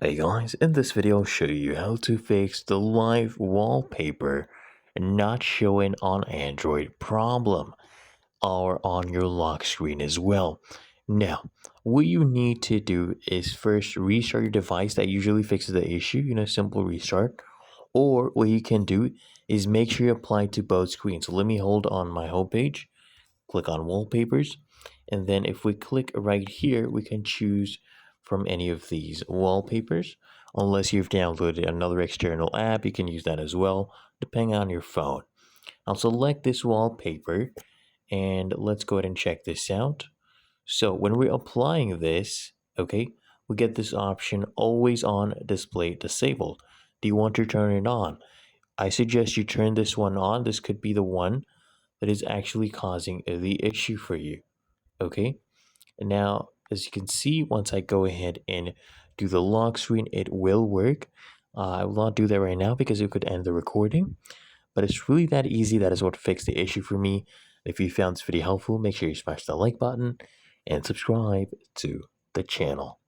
Hey guys, in this video I'll show you how to fix the live wallpaper not showing on Android problem or on your lock screen as well. Now, what you need to do is first restart your device. That usually fixes the issue, simple restart. Or what you can do is make sure you apply to both screens. So let me hold on my home page, click on wallpapers, and then if we click right here, we can choose from any of these wallpapers. Unless you've downloaded another external app, you can use that as well, depending on your phone. I'll select this wallpaper and let's go ahead and check this out. So when we're applying this, okay, we get this option always on display disabled. Do you want to turn it on? I suggest you turn this one on. This could be the one that is actually causing the issue for you. Okay, and now as you can see, once I go ahead and do the lock screen, it will work. I will not do that right now because it could end the recording, but it's really that easy. That is what fixed the issue for me. If you found this video helpful, make sure you smash the like button and subscribe to the channel.